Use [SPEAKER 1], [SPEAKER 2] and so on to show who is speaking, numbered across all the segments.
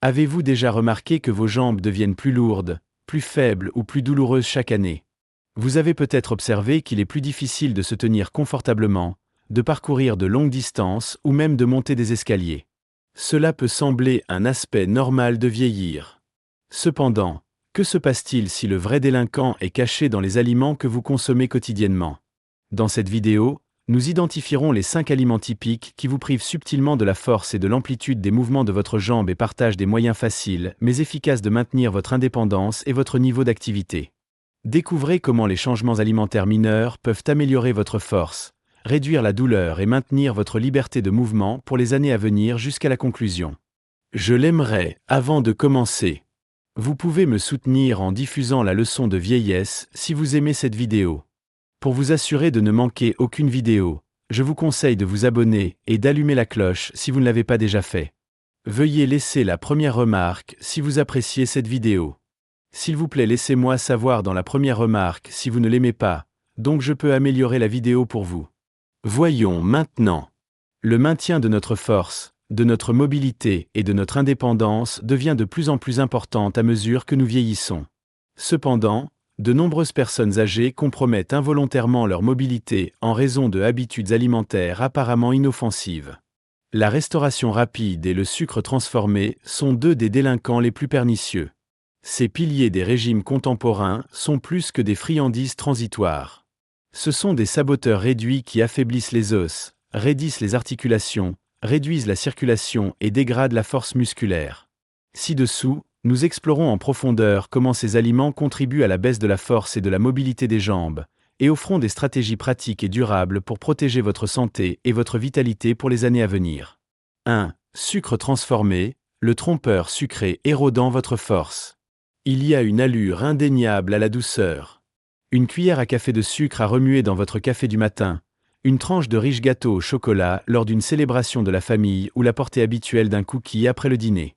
[SPEAKER 1] Avez-vous déjà remarqué que vos jambes deviennent plus lourdes, plus faibles ou plus douloureuses chaque année? Vous avez peut-être observé qu'il est plus difficile de se tenir confortablement, de parcourir de longues distances ou même de monter des escaliers. Cela peut sembler un aspect normal de vieillir. Cependant, que se passe-t-il si le vrai délinquant est caché dans les aliments que vous consommez quotidiennement? Dans cette vidéo, nous identifierons les 5 aliments typiques qui vous privent subtilement de la force et de l'amplitude des mouvements de votre jambe et partagent des moyens faciles mais efficaces de maintenir votre indépendance et votre niveau d'activité. Découvrez comment les changements alimentaires mineurs peuvent améliorer votre force, réduire la douleur et maintenir votre liberté de mouvement pour les années à venir jusqu'à la conclusion. Je l'aimerais, avant de commencer. Vous pouvez me soutenir en diffusant la leçon de vieillesse si vous aimez cette vidéo. Pour vous assurer de ne manquer aucune vidéo, je vous conseille de vous abonner et d'allumer la cloche si vous ne l'avez pas déjà fait. Veuillez laisser la première remarque si vous appréciez cette vidéo. S'il vous plaît, laissez-moi savoir dans la première remarque si vous ne l'aimez pas, donc je peux améliorer la vidéo pour vous. Voyons maintenant. Le maintien de notre force, de notre mobilité et de notre indépendance devient de plus en plus importante à mesure que nous vieillissons. Cependant, de nombreuses personnes âgées compromettent involontairement leur mobilité en raison de habitudes alimentaires apparemment inoffensives. La restauration rapide et le sucre transformé sont deux des délinquants les plus pernicieux. Ces piliers des régimes contemporains sont plus que des friandises transitoires. Ce sont des saboteurs réduits qui affaiblissent les os, raidissent les articulations, réduisent la circulation et dégradent la force musculaire. Ci-dessous, nous explorons en profondeur comment ces aliments contribuent à la baisse de la force et de la mobilité des jambes, et offrons des stratégies pratiques et durables pour protéger votre santé et votre vitalité pour les années à venir. 1. Sucre transformé, le trompeur sucré érodant votre force. Il y a une allure indéniable à la douceur. Une cuillère à café de sucre à remuer dans votre café du matin, une tranche de riche gâteau au chocolat lors d'une célébration de la famille ou la portée habituelle d'un cookie après le dîner.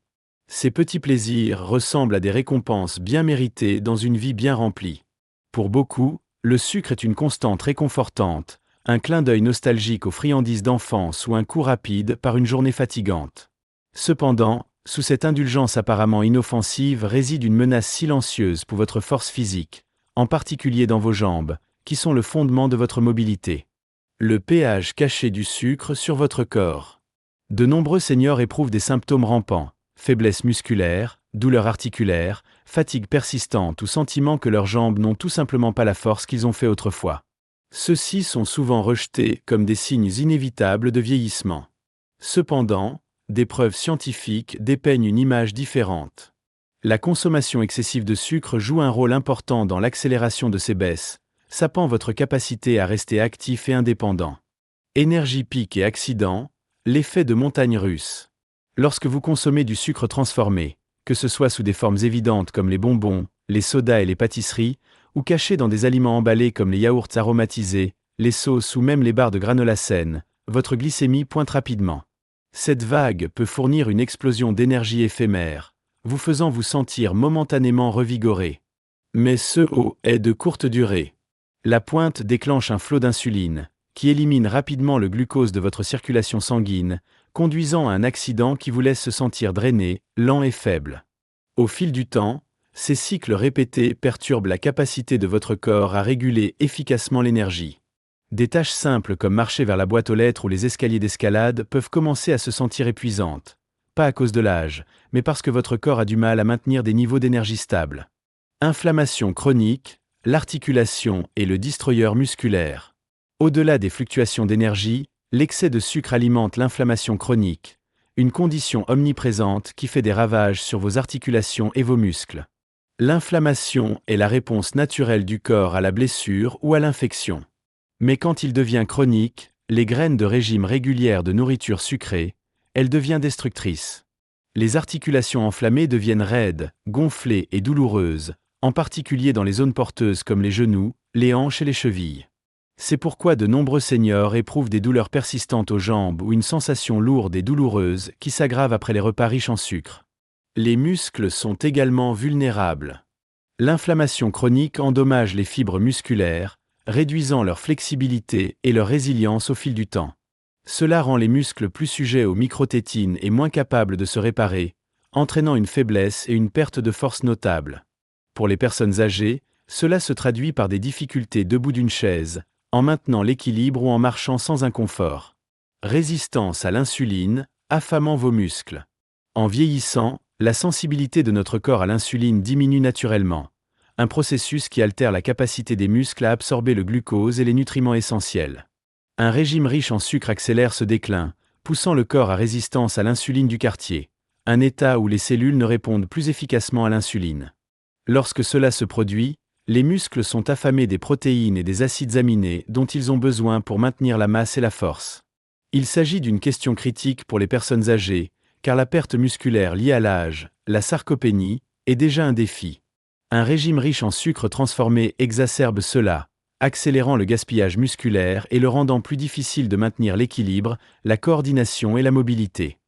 [SPEAKER 1] Ces petits plaisirs ressemblent à des récompenses bien méritées dans une vie bien remplie. Pour beaucoup, le sucre est une constante réconfortante, un clin d'œil nostalgique aux friandises d'enfance ou un coup rapide par une journée fatigante. Cependant, sous cette indulgence apparemment inoffensive réside une menace silencieuse pour votre force physique, en particulier dans vos jambes, qui sont le fondement de votre mobilité. Le pH caché du sucre sur votre corps. De nombreux seniors éprouvent des symptômes rampants. Faiblesse musculaire, douleur articulaire, fatigue persistante ou sentiment que leurs jambes n'ont tout simplement pas la force qu'ils ont fait autrefois. Ceux-ci sont souvent rejetés comme des signes inévitables de vieillissement. Cependant, des preuves scientifiques dépeignent une image différente. La consommation excessive de sucre joue un rôle important dans l'accélération de ces baisses, sapant votre capacité à rester actif et indépendant. Énergie pic et accident, l'effet de montagne russe. Lorsque vous consommez du sucre transformé, que ce soit sous des formes évidentes comme les bonbons, les sodas et les pâtisseries, ou caché dans des aliments emballés comme les yaourts aromatisés, les sauces ou même les barres de granola saines, votre glycémie pointe rapidement. Cette vague peut fournir une explosion d'énergie éphémère, vous faisant vous sentir momentanément revigoré. Mais ce haut est de courte durée. La pointe déclenche un flot d'insuline, qui élimine rapidement le glucose de votre circulation sanguine, conduisant à un accident qui vous laisse se sentir drainé, lent et faible. Au fil du temps, ces cycles répétés perturbent la capacité de votre corps à réguler efficacement l'énergie. Des tâches simples comme marcher vers la boîte aux lettres ou les escaliers d'escalade peuvent commencer à se sentir épuisantes, pas à cause de l'âge, mais parce que votre corps a du mal à maintenir des niveaux d'énergie stables. Inflammation chronique, l'articulation et le destroyer musculaire. Au-delà des fluctuations d'énergie, l'excès de sucre alimente l'inflammation chronique, une condition omniprésente qui fait des ravages sur vos articulations et vos muscles. L'inflammation est la réponse naturelle du corps à la blessure ou à l'infection. Mais quand il devient chronique, les graines de régime régulière de nourriture sucrée, elle devient destructrice. Les articulations enflammées deviennent raides, gonflées et douloureuses, en particulier dans les zones porteuses comme les genoux, les hanches et les chevilles. C'est pourquoi de nombreux seniors éprouvent des douleurs persistantes aux jambes ou une sensation lourde et douloureuse qui s'aggrave après les repas riches en sucre. Les muscles sont également vulnérables. L'inflammation chronique endommage les fibres musculaires, réduisant leur flexibilité et leur résilience au fil du temps. Cela rend les muscles plus sujets aux microtétines et moins capables de se réparer, entraînant une faiblesse et une perte de force notable. Pour les personnes âgées, cela se traduit par des difficultés debout d'une chaise, en maintenant l'équilibre ou en marchant sans inconfort. Résistance à l'insuline, affamant vos muscles. En vieillissant, la sensibilité de notre corps à l'insuline diminue naturellement, un processus qui altère la capacité des muscles à absorber le glucose et les nutriments essentiels. Un régime riche en sucre accélère ce déclin, poussant le corps à résistance à l'insuline du quartier, un état où les cellules ne répondent plus efficacement à l'insuline. Lorsque cela se produit, les muscles sont affamés des protéines et des acides aminés dont ils ont besoin pour maintenir la masse et la force. Il s'agit d'une question critique pour les personnes âgées, car la perte musculaire liée à l'âge, la sarcopénie, est déjà un défi. Un régime riche en sucre transformé exacerbe cela, accélérant le gaspillage musculaire et le rendant plus difficile de maintenir l'équilibre, la coordination et la mobilité.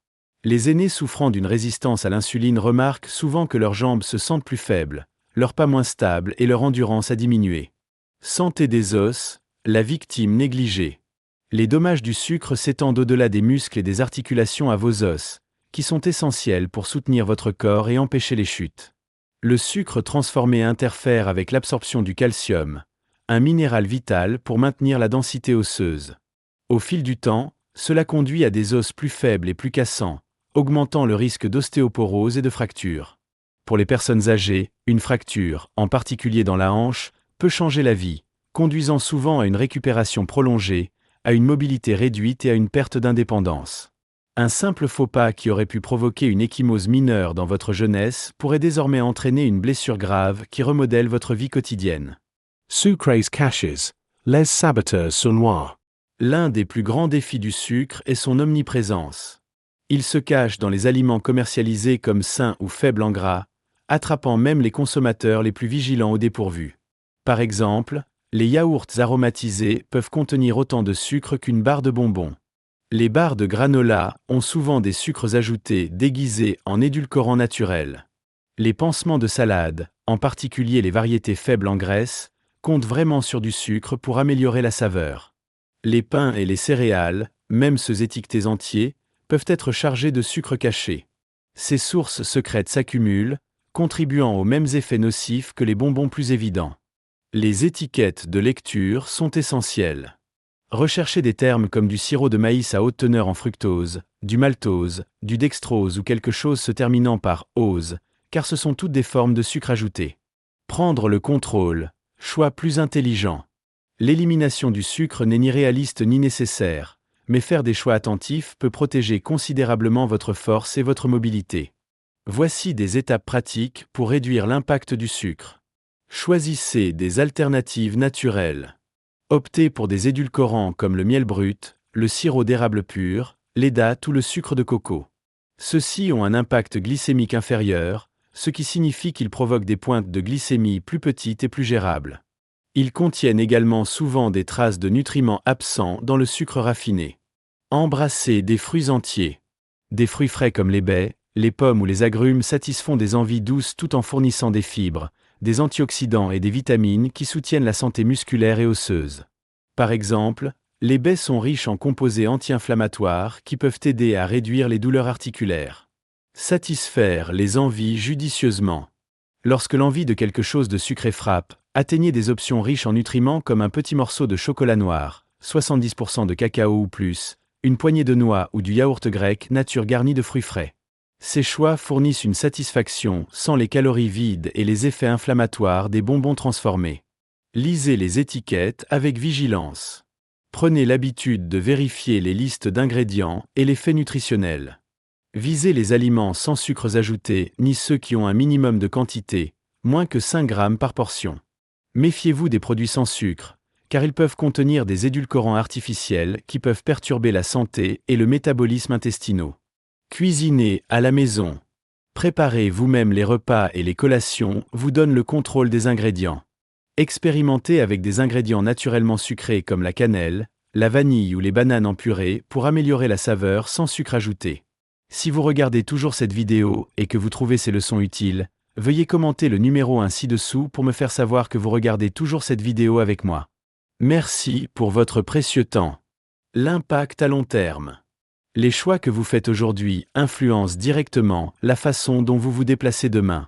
[SPEAKER 1] Les aînés souffrant d'une résistance à l'insuline remarquent souvent que leurs jambes se sentent plus faibles, leur pas moins stable et leur endurance a diminué. Santé des os, la victime négligée. Les dommages du sucre s'étendent au-delà des muscles et des articulations à vos os, qui sont essentiels pour soutenir votre corps et empêcher les chutes. Le sucre transformé interfère avec l'absorption du calcium, un minéral vital pour maintenir la densité osseuse. Au fil du temps, cela conduit à des os plus faibles et plus cassants, augmentant le risque d'ostéoporose et de fracture. Pour les personnes âgées, une fracture, en particulier dans la hanche, peut changer la vie, conduisant souvent à une récupération prolongée, à une mobilité réduite et à une perte d'indépendance. Un simple faux pas qui aurait pu provoquer une ecchymose mineure dans votre jeunesse pourrait désormais entraîner une blessure grave qui remodèle votre vie quotidienne.
[SPEAKER 2] Sucre's caches, les saboteurs sournois.
[SPEAKER 1] L'un des plus grands défis du sucre est son omniprésence. Il se cache dans les aliments commercialisés comme sains ou faibles en gras, attrapant même les consommateurs les plus vigilants au dépourvu. Par exemple, les yaourts aromatisés peuvent contenir autant de sucre qu'une barre de bonbons. Les barres de granola ont souvent des sucres ajoutés déguisés en édulcorants naturels. Les pansements de salade, en particulier les variétés faibles en graisse, comptent vraiment sur du sucre pour améliorer la saveur. Les pains et les céréales, même ceux étiquetés entiers, peuvent être chargés de sucre caché. Ces sources secrètes s'accumulent, contribuant aux mêmes effets nocifs que les bonbons plus évidents. Les étiquettes de lecture sont essentielles. Recherchez des termes comme du sirop de maïs à haute teneur en fructose, du maltose, du dextrose ou quelque chose se terminant par ose, car ce sont toutes des formes de sucre ajouté. Prendre le contrôle, choix plus intelligent. L'élimination du sucre n'est ni réaliste ni nécessaire, mais faire des choix attentifs peut protéger considérablement votre force et votre mobilité. Voici des étapes pratiques pour réduire l'impact du sucre. Choisissez des alternatives naturelles. Optez pour des édulcorants comme le miel brut, le sirop d'érable pur, les dattes ou le sucre de coco. Ceux-ci ont un impact glycémique inférieur, ce qui signifie qu'ils provoquent des pointes de glycémie plus petites et plus gérables. Ils contiennent également souvent des traces de nutriments absents dans le sucre raffiné. Embrassez des fruits entiers. Des fruits frais comme les baies, les pommes ou les agrumes satisfont des envies douces tout en fournissant des fibres, des antioxydants et des vitamines qui soutiennent la santé musculaire et osseuse. Par exemple, les baies sont riches en composés anti-inflammatoires qui peuvent aider à réduire les douleurs articulaires. Satisfaire les envies judicieusement. Lorsque l'envie de quelque chose de sucré frappe, atteignez des options riches en nutriments comme un petit morceau de chocolat noir, 70% de cacao ou plus, une poignée de noix ou du yaourt grec nature garni de fruits frais. Ces choix fournissent une satisfaction sans les calories vides et les effets inflammatoires des bonbons transformés. Lisez les étiquettes avec vigilance. Prenez l'habitude de vérifier les listes d'ingrédients et les faits nutritionnels. Visez les aliments sans sucres ajoutés ni ceux qui ont un minimum de quantité, moins que 5 grammes par portion. Méfiez-vous des produits sans sucre, car ils peuvent contenir des édulcorants artificiels qui peuvent perturber la santé et le métabolisme intestinaux. Cuisiner à la maison. Préparer vous-même les repas et les collations vous donne le contrôle des ingrédients. Expérimentez avec des ingrédients naturellement sucrés comme la cannelle, la vanille ou les bananes en purée pour améliorer la saveur sans sucre ajouté. Si vous regardez toujours cette vidéo et que vous trouvez ces leçons utiles, veuillez commenter le numéro 1 ci-dessous pour me faire savoir que vous regardez toujours cette vidéo avec moi. Merci pour votre précieux temps. L'impact à long terme. Les choix que vous faites aujourd'hui influencent directement la façon dont vous vous déplacez demain.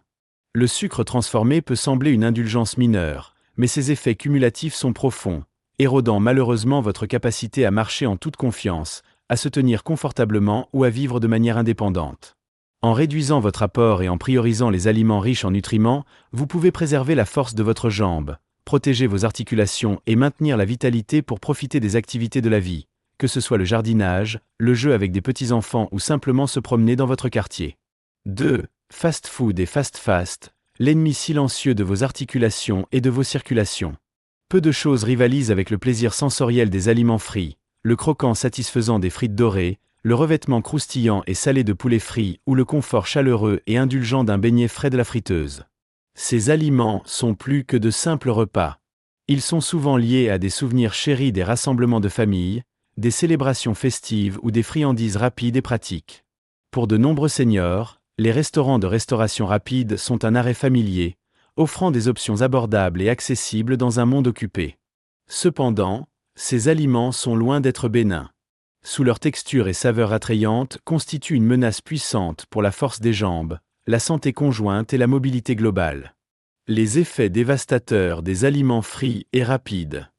[SPEAKER 1] Le sucre transformé peut sembler une indulgence mineure, mais ses effets cumulatifs sont profonds, érodant malheureusement votre capacité à marcher en toute confiance, à se tenir confortablement ou à vivre de manière indépendante. En réduisant votre apport et en priorisant les aliments riches en nutriments, vous pouvez préserver la force de votre jambe, protéger vos articulations et maintenir la vitalité pour profiter des activités de la vie, que ce soit le jardinage, le jeu avec des petits-enfants ou simplement se promener dans votre quartier. 2. Fast food et fast, l'ennemi silencieux de vos articulations et de vos circulations. Peu de choses rivalisent avec le plaisir sensoriel des aliments frits, le croquant satisfaisant des frites dorées, le revêtement croustillant et salé de poulet frit ou le confort chaleureux et indulgent d'un beignet frais de la friteuse. Ces aliments sont plus que de simples repas. Ils sont souvent liés à des souvenirs chéris des rassemblements de famille, des célébrations festives ou des friandises rapides et pratiques. Pour de nombreux seniors, les restaurants de restauration rapide sont un arrêt familier, offrant des options abordables et accessibles dans un monde occupé. Cependant, ces aliments sont loin d'être bénins. Sous leur texture et saveur attrayante, constituent une menace puissante pour la force des jambes, la santé conjointe et la mobilité globale. Les effets dévastateurs des aliments frits et rapides.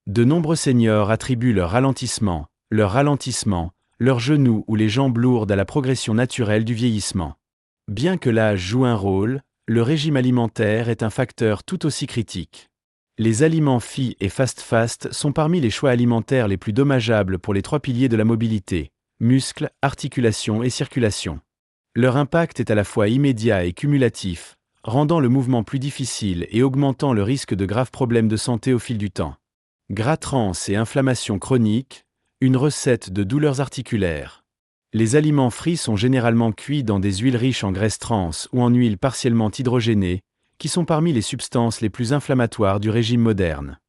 [SPEAKER 1] De nombreux seniors attribuent leur ralentissement, leurs genoux ou les jambes lourdes à la progression naturelle du vieillissement. Bien que l'âge joue un rôle, le régime alimentaire est un facteur tout aussi critique. Les aliments FI et fast sont parmi les choix alimentaires les plus dommageables pour les trois piliers de la mobilité, muscles, articulations et circulation. Leur impact est à la fois immédiat et cumulatif, rendant le mouvement plus difficile et augmentant le risque de graves problèmes de santé au fil du temps. Gras trans et inflammation chronique, une recette de douleurs articulaires. Les aliments frits sont généralement cuits dans des huiles riches en graisses trans ou en huiles partiellement hydrogénées, qui sont parmi les substances les plus inflammatoires du régime moderne.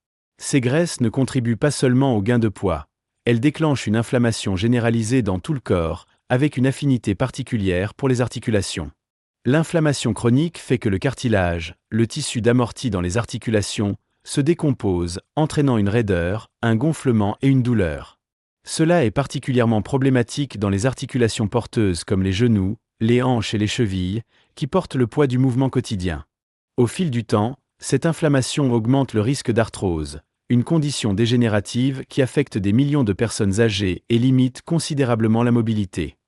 [SPEAKER 1] Ces graisses ne contribuent pas seulement au gain de poids, elles déclenchent une inflammation généralisée dans tout le corps, avec une affinité particulière pour les articulations. L'inflammation chronique fait que le cartilage, le tissu d'amorti dans les articulations, se décompose, entraînant une raideur, un gonflement et une douleur. Cela est particulièrement problématique dans les articulations porteuses comme les genoux, les hanches et les chevilles, qui portent le poids du mouvement quotidien. Au fil du temps, cette inflammation augmente le risque d'arthrose, une condition dégénérative qui affecte des millions de personnes âgées et limite considérablement la mobilité.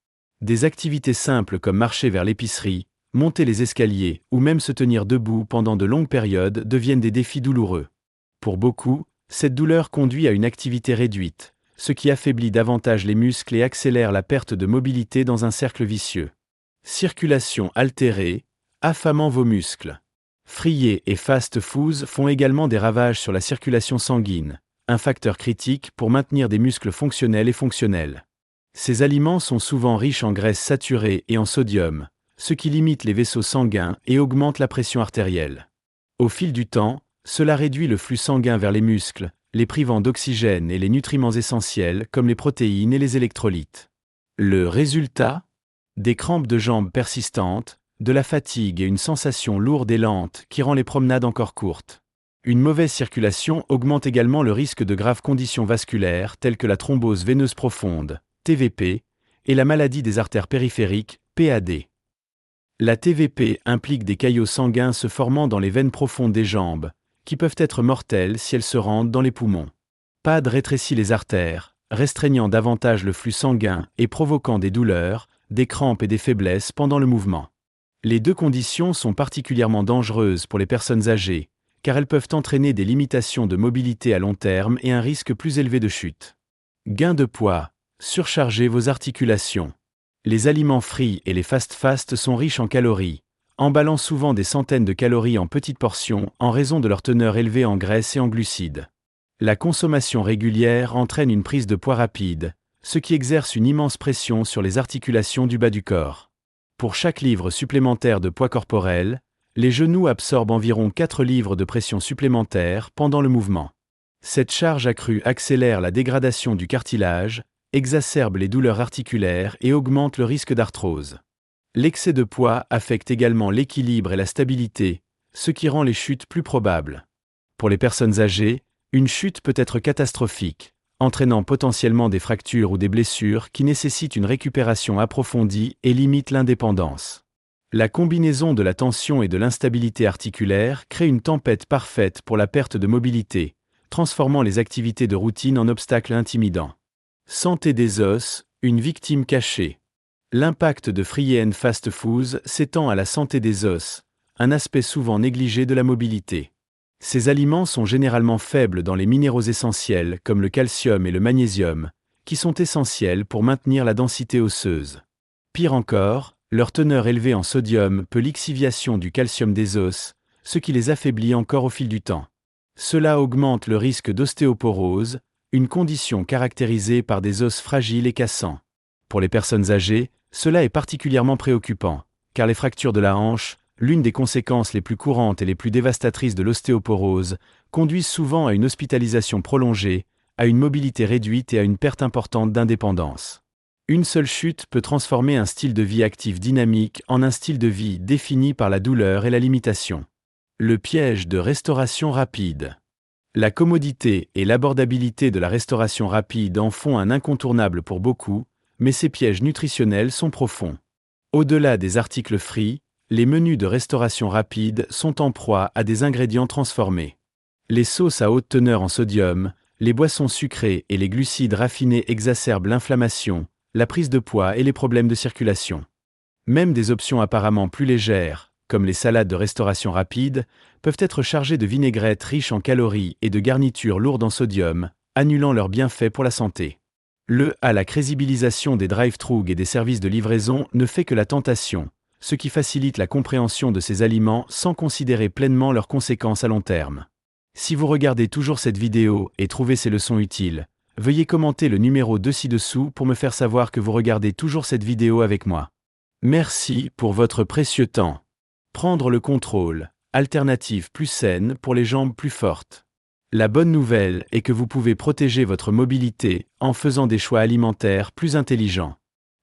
[SPEAKER 1] Des activités simples comme marcher vers l'épicerie, monter les escaliers ou même se tenir debout pendant de longues périodes deviennent des défis douloureux. Pour beaucoup, cette douleur conduit à une activité réduite, ce qui affaiblit davantage les muscles et accélère la perte de mobilité dans un cercle vicieux. Circulation altérée, affamant vos muscles. Frits et fast foods font également des ravages sur la circulation sanguine, un facteur critique pour maintenir des muscles fonctionnels et fonctionnels. Ces aliments sont souvent riches en graisses saturées et en sodium, ce qui limite les vaisseaux sanguins et augmente la pression artérielle. Au fil du temps, cela réduit le flux sanguin vers les muscles, les privant d'oxygène et les nutriments essentiels comme les protéines et les électrolytes. Le résultat ? Des crampes de jambes persistantes, de la fatigue et une sensation lourde et lente qui rend les promenades encore courtes. Une mauvaise circulation augmente également le risque de graves conditions vasculaires telles que la thrombose veineuse profonde, TVP, et la maladie des artères périphériques, PAD. La TVP implique des caillots sanguins se formant dans les veines profondes des jambes, qui peuvent être mortelles si elles se rendent dans les poumons. PAD rétrécit les artères, restreignant davantage le flux sanguin et provoquant des douleurs, des crampes et des faiblesses pendant le mouvement. Les deux conditions sont particulièrement dangereuses pour les personnes âgées, car elles peuvent entraîner des limitations de mobilité à long terme et un risque plus élevé de chute. Gain de poids. Surchargez vos articulations. Les aliments frits et les fast sont riches en calories, emballant souvent des centaines de calories en petites portions en raison de leur teneur élevée en graisses et en glucides. La consommation régulière entraîne une prise de poids rapide, ce qui exerce une immense pression sur les articulations du bas du corps. Pour chaque livre supplémentaire de poids corporel, les genoux absorbent environ 4 livres de pression supplémentaire pendant le mouvement. Cette charge accrue accélère la dégradation du cartilage, exacerbe les douleurs articulaires et augmente le risque d'arthrose. L'excès de poids affecte également l'équilibre et la stabilité, ce qui rend les chutes plus probables. Pour les personnes âgées, une chute peut être catastrophique, entraînant potentiellement des fractures ou des blessures qui nécessitent une récupération approfondie et limitent l'indépendance. La combinaison de la tension et de l'instabilité articulaire crée une tempête parfaite pour la perte de mobilité, transformant les activités de routine en obstacles intimidants. Santé des os, une victime cachée. L'impact de free and fast foods s'étend à la santé des os, un aspect souvent négligé de la mobilité. Ces aliments sont généralement faibles dans les minéraux essentiels comme le calcium et le magnésium, qui sont essentiels pour maintenir la densité osseuse. Pire encore, leur teneur élevée en sodium peut lixiviation du calcium des os, ce qui les affaiblit encore au fil du temps. Cela augmente le risque d'ostéoporose, une condition caractérisée par des os fragiles et cassants. Pour les personnes âgées, cela est particulièrement préoccupant, car les fractures de la hanche, l'une des conséquences les plus courantes et les plus dévastatrices de l'ostéoporose, conduisent souvent à une hospitalisation prolongée, à une mobilité réduite et à une perte importante d'indépendance. Une seule chute peut transformer un style de vie actif dynamique en un style de vie défini par la douleur et la limitation. Le piège de restauration rapide. La commodité et l'abordabilité de la restauration rapide en font un incontournable pour beaucoup, mais ces pièges nutritionnels sont profonds. Au-delà des articles frits, les menus de restauration rapide sont en proie à des ingrédients transformés. Les sauces à haute teneur en sodium, les boissons sucrées et les glucides raffinés exacerbent l'inflammation, la prise de poids et les problèmes de circulation. Même des options apparemment plus légères, comme les salades de restauration rapide, peuvent être chargées de vinaigrettes riches en calories et de garnitures lourdes en sodium, annulant leurs bienfaits pour la santé. La crédibilisation des drive-thru et des services de livraison ne fait que la tentation, ce qui facilite la compréhension de ces aliments sans considérer pleinement leurs conséquences à long terme. Si vous regardez toujours cette vidéo et trouvez ces leçons utiles, veuillez commenter le numéro 2 ci-dessous pour me faire savoir que vous regardez toujours cette vidéo avec moi. Merci pour votre précieux temps. Prendre le contrôle, alternative plus saine pour les jambes plus fortes. La bonne nouvelle est que vous pouvez protéger votre mobilité en faisant des choix alimentaires plus intelligents.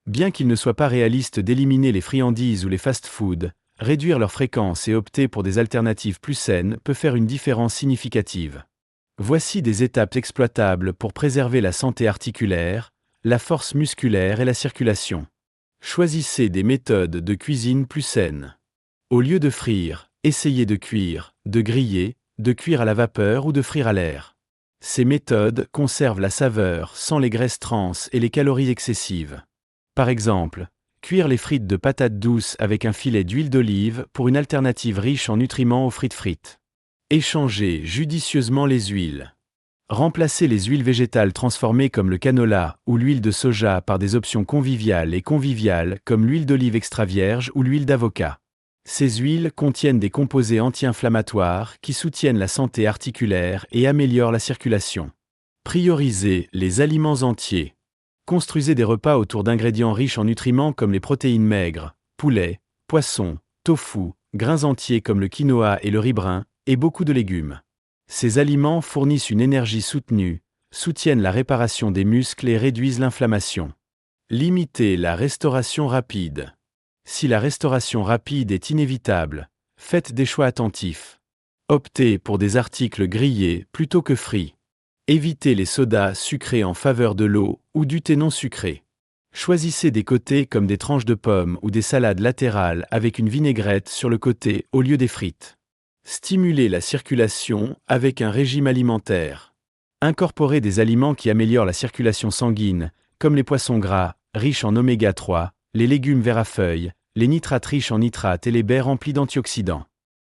[SPEAKER 1] Bien qu'il ne soit pas réaliste d'éliminer les friandises ou les fast-foods, réduire leur fréquence et opter pour des alternatives plus saines peut faire une différence significative. Voici des étapes exploitables pour préserver la santé articulaire, la force musculaire et la circulation. Choisissez des méthodes de cuisine plus saines. Au lieu de frire, essayez de cuire, de griller, de cuire à la vapeur ou de frire à l'air. Ces méthodes conservent la saveur sans les graisses trans et les calories excessives. Par exemple, cuire les frites de patates douces avec un filet d'huile d'olive pour une alternative riche en nutriments aux frites frites. Échangez judicieusement les huiles. Remplacez les huiles végétales transformées comme le canola ou l'huile de soja par des options conviviales et conviviales comme l'huile d'olive extra vierge ou l'huile d'avocat. Ces huiles contiennent des composés anti-inflammatoires qui soutiennent la santé articulaire et améliorent la circulation. Priorisez les aliments entiers. Construisez des repas autour d'ingrédients riches en nutriments comme les protéines maigres, poulet, poisson, tofu, grains entiers comme le quinoa et le riz brun, et beaucoup de légumes. Ces aliments fournissent une énergie soutenue, soutiennent la réparation des muscles et réduisent l'inflammation. Limitez la restauration rapide. Si la restauration rapide est inévitable, faites des choix attentifs. Optez pour des articles grillés plutôt que frits. Évitez les sodas sucrés en faveur de l'eau ou du thé non sucré. Choisissez des côtés comme des tranches de pommes ou des salades latérales avec une vinaigrette sur le côté au lieu des frites. Stimulez la circulation avec un régime alimentaire. Incorporez des aliments qui améliorent la circulation sanguine, comme les poissons gras, riches en oméga 3, les légumes verts à feuilles, les nitrates riches en nitrates et les baies remplies d'antioxydants.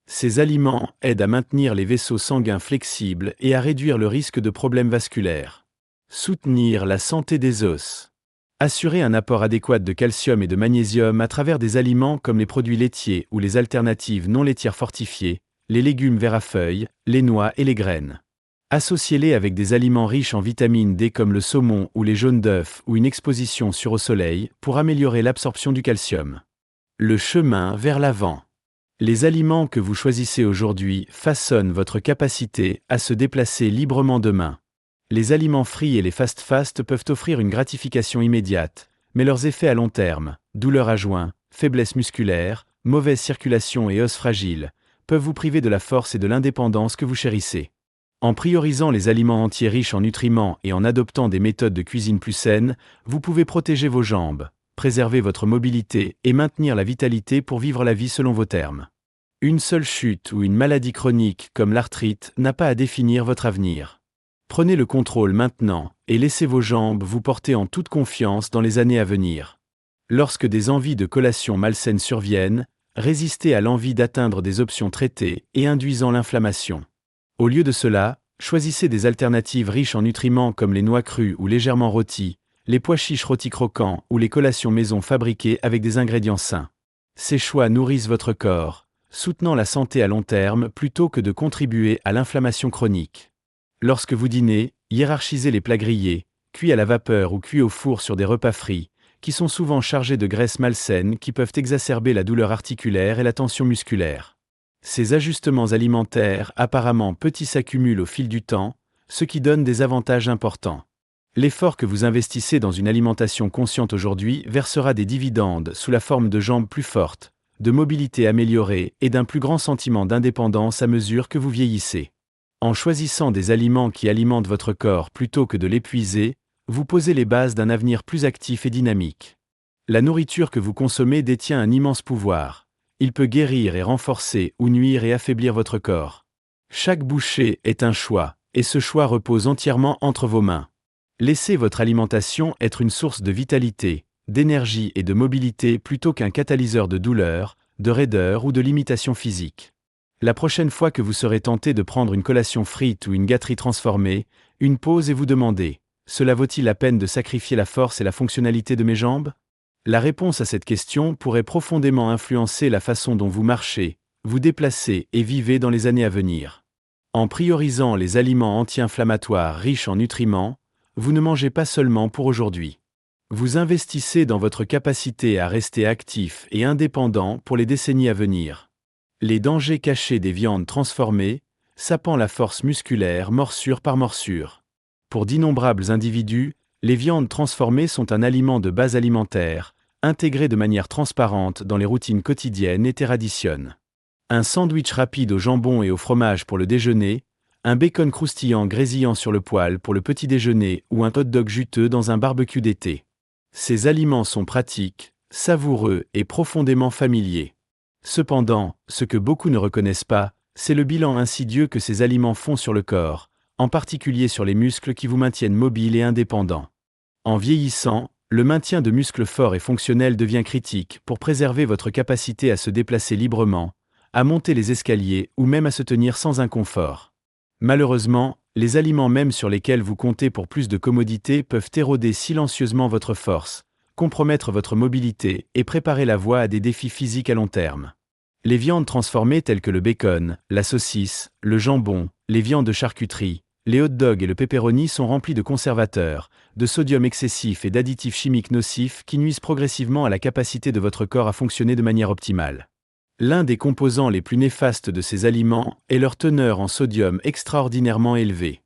[SPEAKER 1] Ces aliments aident à maintenir les vaisseaux sanguins flexibles et à réduire le risque de problèmes vasculaires. Soutenir la santé des os. Assurer un apport adéquat de calcium et de magnésium à travers des aliments comme les produits laitiers ou les alternatives non laitières fortifiées, les légumes verts à feuilles, les noix et les graines. Associez-les avec des aliments riches en vitamine D comme le saumon ou les jaunes d'œufs ou une exposition au soleil pour améliorer l'absorption du calcium. Le chemin vers l'avant. Les aliments que vous choisissez aujourd'hui façonnent votre capacité à se déplacer librement demain. Les aliments frits et les fast-fast peuvent offrir une gratification immédiate, mais leurs effets à long terme, douleurs à joints, faiblesse musculaire, mauvaise circulation et os fragiles, peuvent vous priver de la force et de l'indépendance que vous chérissez. En priorisant les aliments entiers riches en nutriments et en adoptant des méthodes de cuisine plus saines, vous pouvez protéger vos jambes, préserver votre mobilité et maintenir la vitalité pour vivre la vie selon vos termes. Une seule chute ou une maladie chronique comme l'arthrite n'a pas à définir votre avenir. Prenez le contrôle maintenant et laissez vos jambes vous porter en toute confiance dans les années à venir. Lorsque des envies de collation malsaines surviennent, résistez à l'envie d'atteindre des options traitées et induisant l'inflammation. Au lieu de cela, choisissez des alternatives riches en nutriments comme les noix crues ou légèrement rôties, les pois chiches rôtis croquants ou les collations maison fabriquées avec des ingrédients sains. Ces choix nourrissent votre corps, soutenant la santé à long terme plutôt que de contribuer à l'inflammation chronique. Lorsque vous dînez, hiérarchisez les plats grillés, cuits à la vapeur ou cuits au four sur des repas frits, qui sont souvent chargés de graisses malsaines qui peuvent exacerber la douleur articulaire et la tension musculaire. Ces ajustements alimentaires apparemment petits s'accumulent au fil du temps, ce qui donne des avantages importants. L'effort que vous investissez dans une alimentation consciente aujourd'hui versera des dividendes sous la forme de jambes plus fortes, de mobilité améliorée et d'un plus grand sentiment d'indépendance à mesure que vous vieillissez. En choisissant des aliments qui alimentent votre corps plutôt que de l'épuiser, vous posez les bases d'un avenir plus actif et dynamique. La nourriture que vous consommez détient un immense pouvoir. Il peut guérir et renforcer ou nuire et affaiblir votre corps. Chaque bouchée est un choix, et ce choix repose entièrement entre vos mains. Laissez votre alimentation être une source de vitalité, d'énergie et de mobilité plutôt qu'un catalyseur de douleur, de raideur ou de limitation physique. La prochaine fois que vous serez tenté de prendre une collation frite ou une gâterie transformée, une pause et vous demandez « Cela vaut-il la peine de sacrifier la force et la fonctionnalité de mes jambes ?» La réponse à cette question pourrait profondément influencer la façon dont vous marchez, vous déplacez et vivez dans les années à venir. En priorisant les aliments anti-inflammatoires riches en nutriments, vous ne mangez pas seulement pour aujourd'hui. Vous investissez dans votre capacité à rester actif et indépendant pour les décennies à venir. Les dangers cachés des viandes transformées, sapant la force musculaire morsure par morsure. Pour d'innombrables individus, les viandes transformées sont un aliment de base alimentaire, intégré de manière transparente dans les routines quotidiennes et traditionnelles. Un sandwich rapide au jambon et au fromage pour le déjeuner, un bacon croustillant grésillant sur le poêle pour le petit déjeuner ou un hot-dog juteux dans un barbecue d'été. Ces aliments sont pratiques, savoureux et profondément familiers. Cependant, ce que beaucoup ne reconnaissent pas, c'est le bilan insidieux que ces aliments font sur le corps, en particulier sur les muscles qui vous maintiennent mobile et indépendant. En vieillissant, le maintien de muscles forts et fonctionnels devient critique pour préserver votre capacité à se déplacer librement, à monter les escaliers ou même à se tenir sans inconfort. Malheureusement, les aliments même sur lesquels vous comptez pour plus de commodité peuvent éroder silencieusement votre force, compromettre votre mobilité et préparer la voie à des défis physiques à long terme. Les viandes transformées telles que le bacon, la saucisse, le jambon, les viandes de charcuterie, les hot-dogs et le pepperoni sont remplis de conservateurs, de sodium excessif et d'additifs chimiques nocifs qui nuisent progressivement à la capacité de votre corps à fonctionner de manière optimale. L'un des composants les plus néfastes de ces aliments est leur teneur en sodium extraordinairement élevée.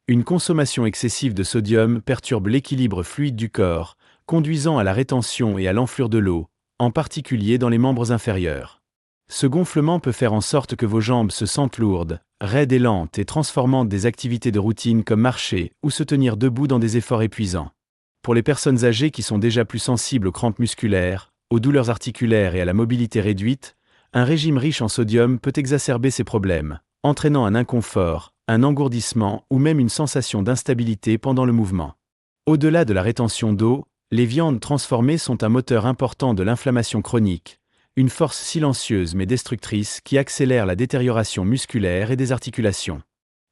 [SPEAKER 1] Une consommation excessive de sodium perturbe l'équilibre fluide du corps, conduisant à la rétention et à l'enflure de l'eau, en particulier dans les membres inférieurs. Ce gonflement peut faire en sorte que vos jambes se sentent lourdes, raides et lentes et transformant des activités de routine comme marcher ou se tenir debout dans des efforts épuisants. Pour les personnes âgées qui sont déjà plus sensibles aux crampes musculaires, aux douleurs articulaires et à la mobilité réduite, un régime riche en sodium peut exacerber ces problèmes, entraînant un inconfort, un engourdissement ou même une sensation d'instabilité pendant le mouvement. Au-delà de la rétention d'eau, les viandes transformées sont un moteur important de l'inflammation chronique, une force silencieuse mais destructrice qui accélère la détérioration musculaire et des articulations.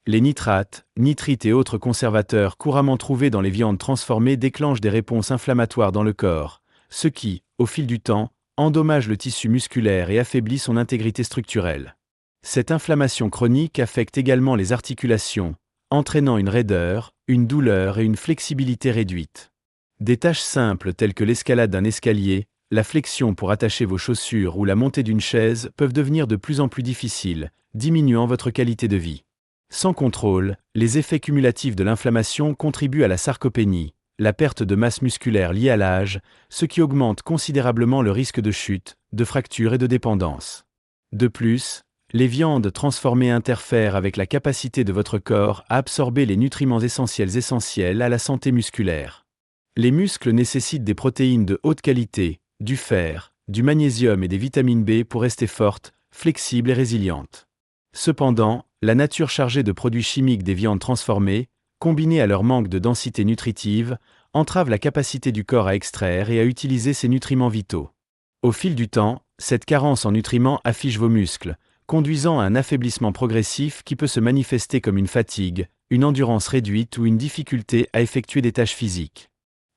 [SPEAKER 1] Les nitrates, nitrites et autres conservateurs couramment trouvés dans les viandes transformées déclenchent des réponses inflammatoires dans le corps, ce qui, au fil du temps, endommage le tissu musculaire et affaiblit son intégrité structurelle. Cette inflammation chronique affecte également les articulations, entraînant une raideur, une douleur et une flexibilité réduite. Des tâches simples telles que l'escalade d'un escalier, la flexion pour attacher vos chaussures ou la montée d'une chaise peuvent devenir de plus en plus difficiles, diminuant votre qualité de vie. Sans contrôle, les effets cumulatifs de l'inflammation contribuent à la sarcopénie, la perte de masse musculaire liée à l'âge, ce qui augmente considérablement le risque de chute, de fracture et de dépendance. De plus, Les viandes transformées interfèrent avec la capacité de votre corps à absorber les nutriments essentiels à la santé musculaire. Les muscles nécessitent des protéines de haute qualité, du fer, du magnésium et des vitamines B pour rester fortes, flexibles et résilientes. Cependant, la nature chargée de produits chimiques des viandes transformées, combinée à leur manque de densité nutritive, entrave la capacité du corps à extraire et à utiliser ces nutriments vitaux. Au fil du temps, cette carence en nutriments affiche vos muscles, conduisant à un affaiblissement progressif qui peut se manifester comme une fatigue, une endurance réduite ou une difficulté à effectuer des tâches physiques.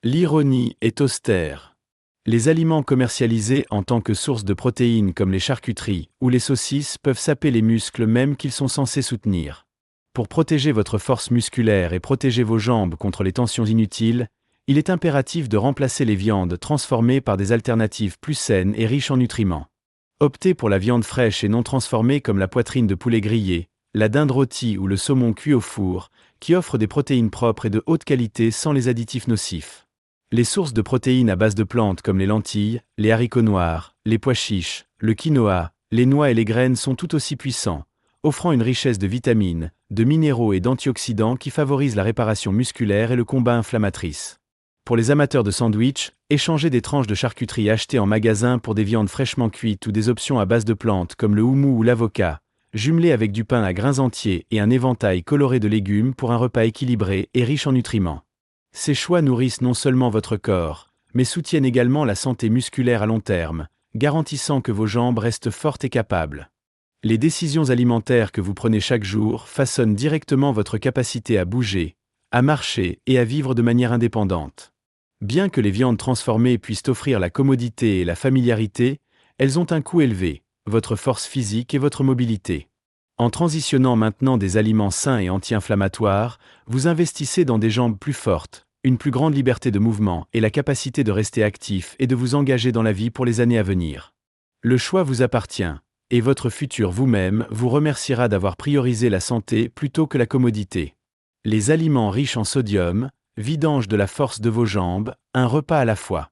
[SPEAKER 1] L'ironie est austère. Les aliments commercialisés en tant que source de protéines comme les charcuteries ou les saucisses peuvent saper les muscles même qu'ils sont censés soutenir. Pour protéger votre force musculaire et protéger vos jambes contre les tensions inutiles, il est impératif de remplacer les viandes transformées par des alternatives plus saines et riches en nutriments. Optez pour la viande fraîche et non transformée comme la poitrine de poulet grillé, la dinde rôtie ou le saumon cuit au four, qui offrent des protéines propres et de haute qualité sans les additifs nocifs. Les sources de protéines à base de plantes comme les lentilles, les haricots noirs, les pois chiches, le quinoa, les noix et les graines sont tout aussi puissants, offrant une richesse de vitamines, de minéraux et d'antioxydants qui favorisent la réparation musculaire et le combat inflammatrice. Pour les amateurs de sandwich, échangez des tranches de charcuterie achetées en magasin pour des viandes fraîchement cuites ou des options à base de plantes comme le houmou ou l'avocat, jumelées avec du pain à grains entiers et un éventail coloré de légumes pour un repas équilibré et riche en nutriments. Ces choix nourrissent non seulement votre corps, mais soutiennent également la santé musculaire à long terme, garantissant que vos jambes restent fortes et capables. Les décisions alimentaires que vous prenez chaque jour façonnent directement votre capacité à bouger, à marcher et à vivre de manière indépendante. Bien que les viandes transformées puissent offrir la commodité et la familiarité, elles ont un coût élevé, votre force physique et votre mobilité. En transitionnant maintenant des aliments sains et anti-inflammatoires, vous investissez dans des jambes plus fortes, une plus grande liberté de mouvement et la capacité de rester actif et de vous engager dans la vie pour les années à venir. Le choix vous appartient, et votre futur vous-même vous remerciera d'avoir priorisé la santé plutôt que la commodité. Les aliments riches en sodium, vidange de la force de vos jambes, un repas à la fois.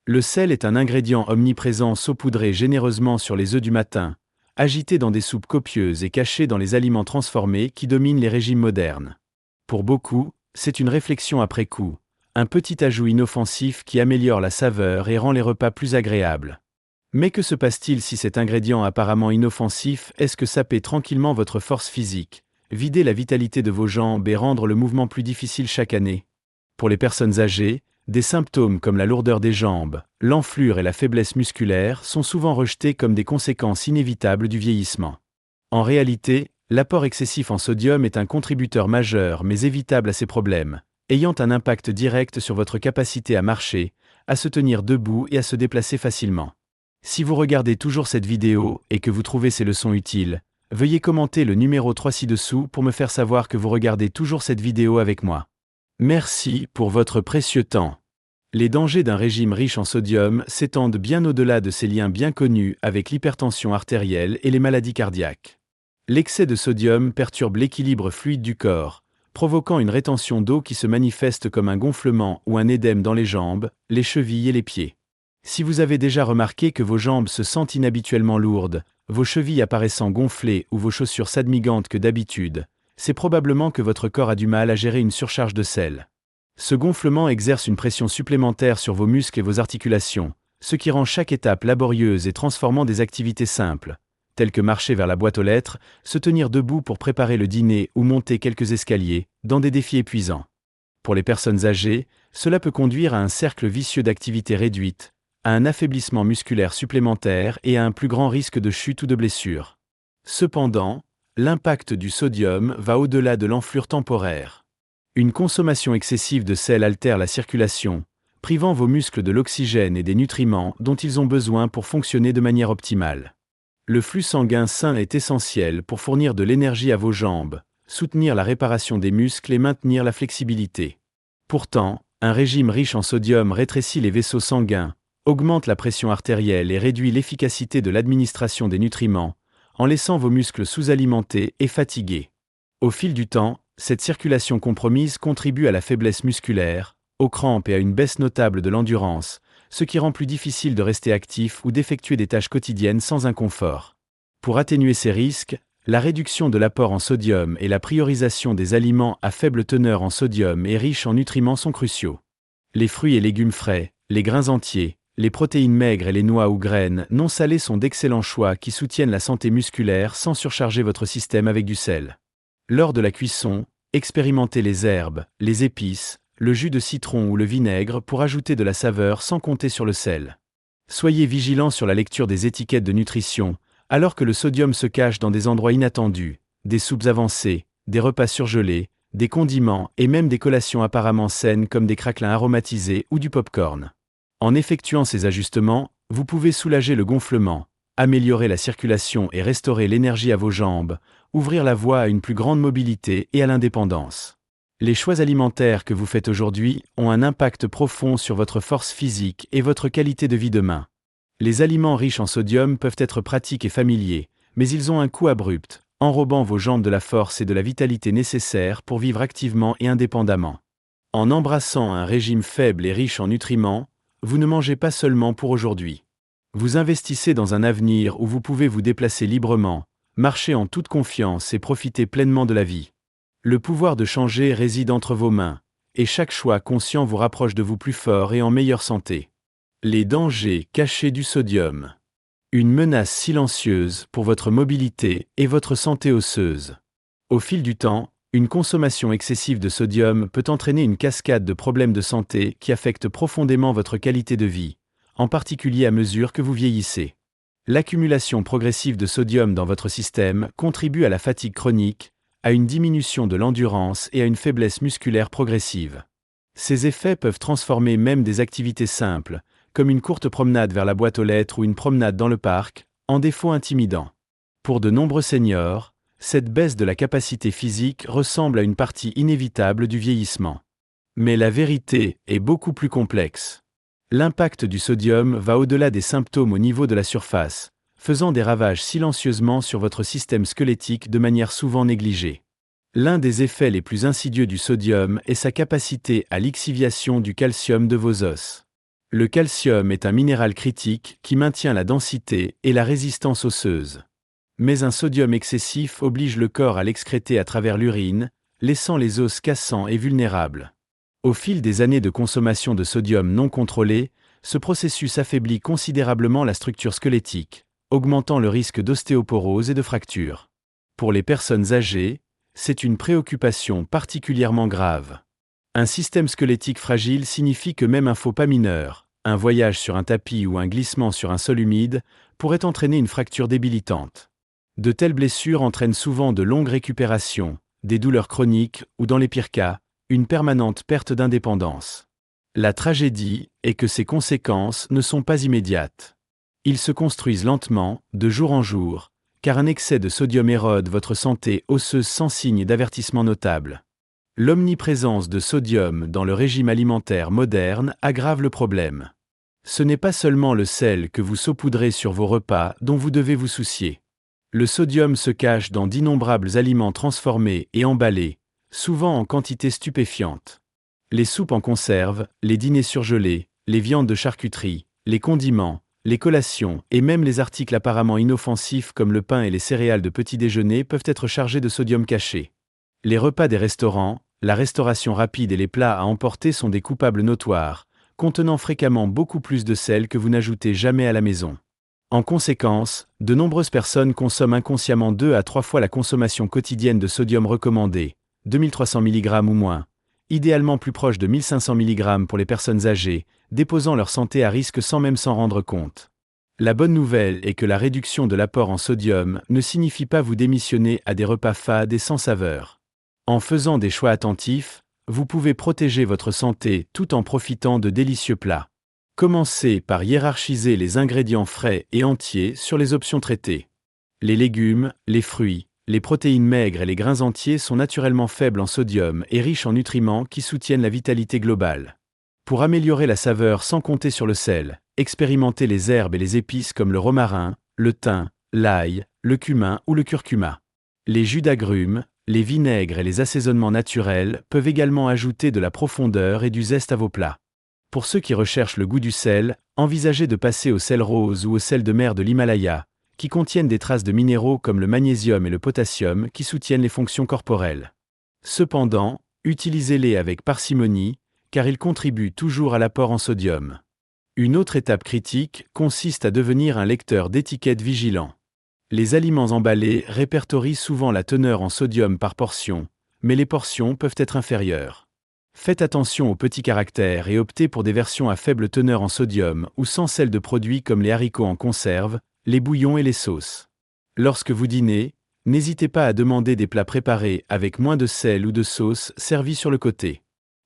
[SPEAKER 1] Le sel est un ingrédient omniprésent saupoudré généreusement sur les œufs du matin, agité dans des soupes copieuses et caché dans les aliments transformés qui dominent les régimes modernes. Pour beaucoup, c'est une réflexion après coup, un petit ajout inoffensif qui améliore la saveur et rend les repas plus agréables. Mais que se passe-t-il si cet ingrédient apparemment inoffensif est-ce que saper tranquillement votre force physique, vider la vitalité de vos jambes et rendre le mouvement plus difficile chaque année? Pour les personnes âgées, des symptômes comme la lourdeur des jambes, l'enflure et la faiblesse musculaire sont souvent rejetés comme des conséquences inévitables du vieillissement. En réalité, l'apport excessif en sodium est un contributeur majeur mais évitable à ces problèmes, ayant un impact direct sur votre capacité à marcher, à se tenir debout et à se déplacer facilement. Si vous regardez toujours cette vidéo et que vous trouvez ces leçons utiles, veuillez commenter le numéro 3 ci-dessous pour me faire savoir que vous regardez toujours cette vidéo avec moi. Merci pour votre précieux temps. Les dangers d'un régime riche en sodium s'étendent bien au-delà de ces liens bien connus avec l'hypertension artérielle et les maladies cardiaques. L'excès de sodium perturbe l'équilibre fluide du corps, provoquant une rétention d'eau qui se manifeste comme un gonflement ou un édème dans les jambes, les chevilles et les pieds. Si vous avez déjà remarqué que vos jambes se sentent inhabituellement lourdes, vos chevilles apparaissant gonflées ou vos chaussures s'admigantent que d'habitude, c'est probablement que votre corps a du mal à gérer une surcharge de sel. Ce gonflement exerce une pression supplémentaire sur vos muscles et vos articulations, ce qui rend chaque étape laborieuse et transformant des activités simples, telles que marcher vers la boîte aux lettres, se tenir debout pour préparer le dîner ou monter quelques escaliers, dans des défis épuisants. Pour les personnes âgées, cela peut conduire à un cercle vicieux d'activité réduite, à un affaiblissement musculaire supplémentaire et à un plus grand risque de chute ou de blessure. Cependant, l'impact du sodium va au-delà de l'enflure temporaire. Une consommation excessive de sel altère la circulation, privant vos muscles de l'oxygène et des nutriments dont ils ont besoin pour fonctionner de manière optimale. Le flux sanguin sain est essentiel pour fournir de l'énergie à vos jambes, soutenir la réparation des muscles et maintenir la flexibilité. Pourtant, un régime riche en sodium rétrécit les vaisseaux sanguins, augmente la pression artérielle et réduit l'efficacité de l'administration des nutriments, en laissant vos muscles sous-alimentés et fatigués. Au fil du temps, cette circulation compromise contribue à la faiblesse musculaire, aux crampes et à une baisse notable de l'endurance, ce qui rend plus difficile de rester actif ou d'effectuer des tâches quotidiennes sans inconfort. Pour atténuer ces risques, la réduction de l'apport en sodium et la priorisation des aliments à faible teneur en sodium et riches en nutriments sont cruciaux. Les fruits et légumes frais, les grains entiers, les protéines maigres et les noix ou graines non salées sont d'excellents choix qui soutiennent la santé musculaire sans surcharger votre système avec du sel. Lors de la cuisson, expérimentez les herbes, les épices, le jus de citron ou le vinaigre pour ajouter de la saveur sans compter sur le sel. Soyez vigilant sur la lecture des étiquettes de nutrition, alors que le sodium se cache dans des endroits inattendus, des soupes avancées, des repas surgelés, des condiments et même des collations apparemment saines comme des craquelins aromatisés ou du pop-corn. En effectuant ces ajustements, vous pouvez soulager le gonflement, améliorer la circulation et restaurer l'énergie à vos jambes, ouvrir la voie à une plus grande mobilité et à l'indépendance. Les choix alimentaires que vous faites aujourd'hui ont un impact profond sur votre force physique et votre qualité de vie demain. Les aliments riches en sodium peuvent être pratiques et familiers, mais ils ont un coût abrupt, enrobant vos jambes de la force et de la vitalité nécessaires pour vivre activement et indépendamment. En embrassant un régime faible et riche en nutriments, vous ne mangez pas seulement pour aujourd'hui. Vous investissez dans un avenir où vous pouvez vous déplacer librement, marcher en toute confiance et profiter pleinement de la vie. Le pouvoir de changer réside entre vos mains, et chaque choix conscient vous rapproche de vous plus fort et en meilleure santé. Les dangers cachés du sodium. Une menace silencieuse pour votre mobilité et votre santé osseuse. Au fil du temps, une consommation excessive de sodium peut entraîner une cascade de problèmes de santé qui affectent profondément votre qualité de vie, en particulier à mesure que vous vieillissez. L'accumulation progressive de sodium dans votre système contribue à la fatigue chronique, à une diminution de l'endurance et à une faiblesse musculaire progressive. Ces effets peuvent transformer même des activités simples, comme une courte promenade vers la boîte aux lettres ou une promenade dans le parc, en défauts intimidants. Pour de nombreux seniors, cette baisse de la capacité physique ressemble à une partie inévitable du vieillissement. Mais la vérité est beaucoup plus complexe. L'impact du sodium va au-delà des symptômes au niveau de la surface, faisant des ravages silencieusement sur votre système squelettique de manière souvent négligée. L'un des effets les plus insidieux du sodium est sa capacité à lixiviation du calcium de vos os. Le calcium est un minéral critique qui maintient la densité et la résistance osseuse. Mais un sodium excessif oblige le corps à l'excréter à travers l'urine, laissant les os cassants et vulnérables. Au fil des années de consommation de sodium non contrôlée, ce processus affaiblit considérablement la structure squelettique, augmentant le risque d'ostéoporose et de fractures. Pour les personnes âgées, c'est une préoccupation particulièrement grave. Un système squelettique fragile signifie que même un faux pas mineur, un voyage sur un tapis ou un glissement sur un sol humide, pourrait entraîner une fracture débilitante. De telles blessures entraînent souvent de longues récupérations, des douleurs chroniques ou dans les pires cas, une permanente perte d'indépendance. La tragédie est que ces conséquences ne sont pas immédiates. Ils se construisent lentement, de jour en jour, car un excès de sodium érode votre santé osseuse sans signe d'avertissement notable. L'omniprésence de sodium dans le régime alimentaire moderne aggrave le problème. Ce n'est pas seulement le sel que vous saupoudrez sur vos repas dont vous devez vous soucier. Le sodium se cache dans d'innombrables aliments transformés et emballés, souvent en quantité stupéfiante. Les soupes en conserve, les dîners surgelés, les viandes de charcuterie, les condiments, les collations et même les articles apparemment inoffensifs comme le pain et les céréales de petit déjeuner peuvent être chargés de sodium caché. Les repas des restaurants, la restauration rapide et les plats à emporter sont des coupables notoires, contenant fréquemment beaucoup plus de sel que vous n'ajoutez jamais à la maison. En conséquence, de nombreuses personnes consomment inconsciemment 2 à 3 fois la consommation quotidienne de sodium recommandée, 2300 mg ou moins, idéalement plus proche de 1500 mg pour les personnes âgées, déposant leur santé à risque sans même s'en rendre compte. La bonne nouvelle est que la réduction de l'apport en sodium ne signifie pas vous démissionner à des repas fades et sans saveur. En faisant des choix attentifs, vous pouvez protéger votre santé tout en profitant de délicieux plats. Commencez par hiérarchiser les ingrédients frais et entiers sur les options traitées. Les légumes, les fruits, les protéines maigres et les grains entiers sont naturellement faibles en sodium et riches en nutriments qui soutiennent la vitalité globale. Pour améliorer la saveur sans compter sur le sel, expérimentez les herbes et les épices comme le romarin, le thym, l'ail, le cumin ou le curcuma. Les jus d'agrumes, les vinaigres et les assaisonnements naturels peuvent également ajouter de la profondeur et du zeste à vos plats. Pour ceux qui recherchent le goût du sel, envisagez de passer au sel rose ou au sel de mer de l'Himalaya, qui contiennent des traces de minéraux comme le magnésium et le potassium qui soutiennent les fonctions corporelles. Cependant, utilisez-les avec parcimonie, car ils contribuent toujours à l'apport en sodium. Une autre étape critique consiste à devenir un lecteur d'étiquettes vigilant. Les aliments emballés répertorient souvent la teneur en sodium par portion, mais les portions peuvent être inférieures. Faites attention aux petits caractères et optez pour des versions à faible teneur en sodium ou sans sel de produits comme les haricots en conserve, les bouillons et les sauces. Lorsque vous dînez, n'hésitez pas à demander des plats préparés avec moins de sel ou de sauce servis sur le côté.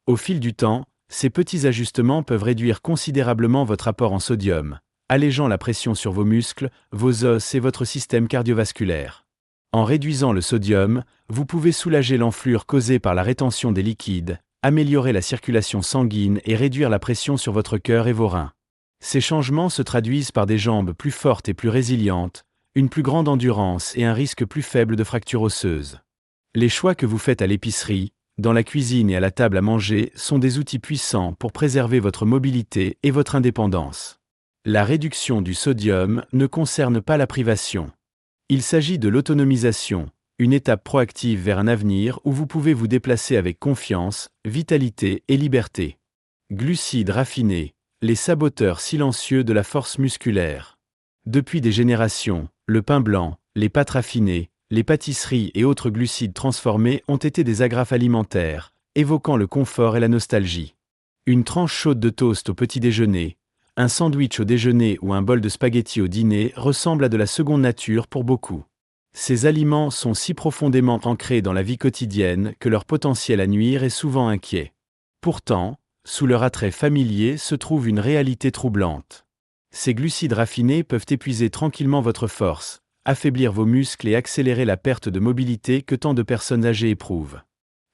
[SPEAKER 1] Au fil du temps, ces petits ajustements peuvent réduire considérablement votre apport en sodium, allégeant la pression sur vos muscles, vos os et votre système cardiovasculaire. En réduisant le sodium, vous pouvez soulager l'enflure causée par la rétention des liquides, améliorer la circulation sanguine et réduire la pression sur votre cœur et vos reins. Ces changements se traduisent par des jambes plus fortes et plus résilientes, une plus grande endurance et un risque plus faible de fractures osseuses. Les choix que vous faites à l'épicerie, dans la cuisine et à la table à manger sont des outils puissants pour préserver votre mobilité et votre indépendance. La réduction du sodium ne concerne pas la privation. Il s'agit de l'autonomisation, une étape proactive vers un avenir où vous pouvez vous déplacer avec confiance, vitalité et liberté. Glucides raffinés, les saboteurs silencieux de la force musculaire. Depuis des générations, le pain blanc, les pâtes raffinées, les pâtisseries et autres glucides transformés ont été des agrafes alimentaires, évoquant le confort et la nostalgie. Une tranche chaude de toast au petit déjeuner, un sandwich au déjeuner ou un bol de spaghettis au dîner ressemblent à de la seconde nature pour beaucoup. Ces aliments sont si profondément ancrés dans la vie quotidienne que leur potentiel à nuire est souvent inquiet. Pourtant, sous leur attrait familier se trouve une réalité troublante. Ces glucides raffinés peuvent épuiser tranquillement votre force, affaiblir vos muscles et accélérer la perte de mobilité que tant de personnes âgées éprouvent.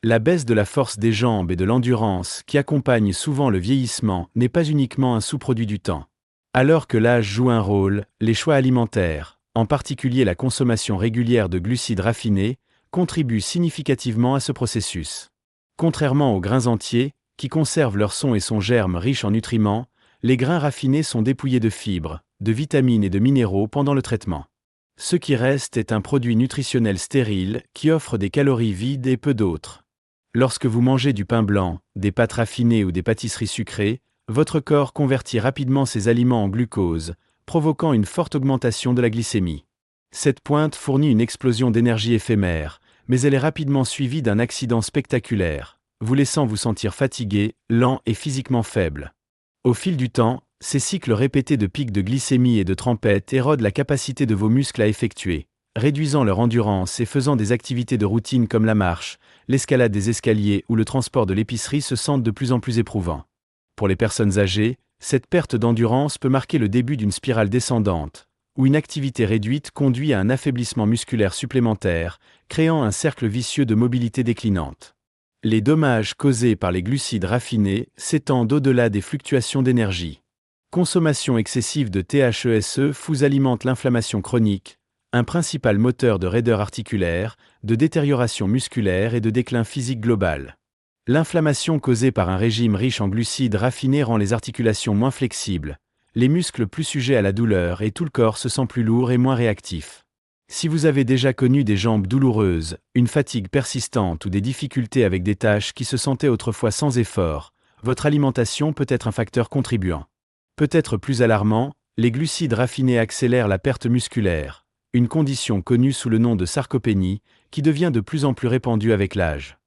[SPEAKER 1] La baisse de la force des jambes et de l'endurance qui accompagne souvent le vieillissement n'est pas uniquement un sous-produit du temps. Alors que l'âge joue un rôle, les choix alimentaires, en particulier la consommation régulière de glucides raffinés, contribuent significativement à ce processus. Contrairement aux grains entiers, qui conservent leur son et son germe riche en nutriments, les grains raffinés sont dépouillés de fibres, de vitamines et de minéraux pendant le traitement. Ce qui reste est un produit nutritionnel stérile qui offre des calories vides et peu d'autres. Lorsque vous mangez du pain blanc, des pâtes raffinées ou des pâtisseries sucrées, votre corps convertit rapidement ces aliments en glucose, provoquant une forte augmentation de la glycémie. Cette pointe fournit une explosion d'énergie éphémère, mais elle est rapidement suivie d'un accident spectaculaire, vous laissant vous sentir fatigué, lent et physiquement faible. Au fil du temps, ces cycles répétés de pics de glycémie et de trempette érodent la capacité de vos muscles à effectuer, réduisant leur endurance et faisant des activités de routine comme la marche, l'escalade des escaliers ou le transport de l'épicerie se sentent de plus en plus éprouvants. Pour les personnes âgées, cette perte d'endurance peut marquer le début d'une spirale descendante, où une activité réduite conduit à un affaiblissement musculaire supplémentaire, créant un cercle vicieux de mobilité déclinante. Les dommages causés par les glucides raffinés s'étendent au-delà des fluctuations d'énergie. Consommation excessive de THESE vous alimente l'inflammation chronique, un principal moteur de raideur articulaire, de détérioration musculaire et de déclin physique global. L'inflammation causée par un régime riche en glucides raffinés rend les articulations moins flexibles, les muscles plus sujets à la douleur et tout le corps se sent plus lourd et moins réactif. Si vous avez déjà connu des jambes douloureuses, une fatigue persistante ou des difficultés avec des tâches qui se sentaient autrefois sans effort, votre alimentation peut être un facteur contribuant. Peut-être plus alarmant, les glucides raffinés accélèrent la perte musculaire, une condition connue sous le nom de sarcopénie, qui devient de plus en plus répandue avec l'âge.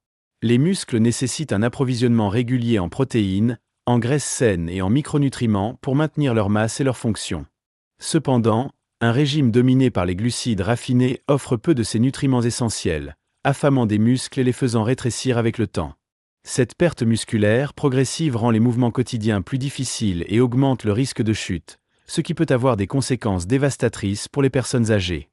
[SPEAKER 1] Les muscles nécessitent un approvisionnement régulier en protéines, en graisses saines et en micronutriments pour maintenir leur masse et leur fonction. Cependant, un régime dominé par les glucides raffinés offre peu de ces nutriments essentiels, affamant des muscles et les faisant rétrécir avec le temps. Cette perte musculaire progressive rend les mouvements quotidiens plus difficiles et augmente le risque de chute, ce qui peut avoir des conséquences dévastatrices pour les personnes âgées.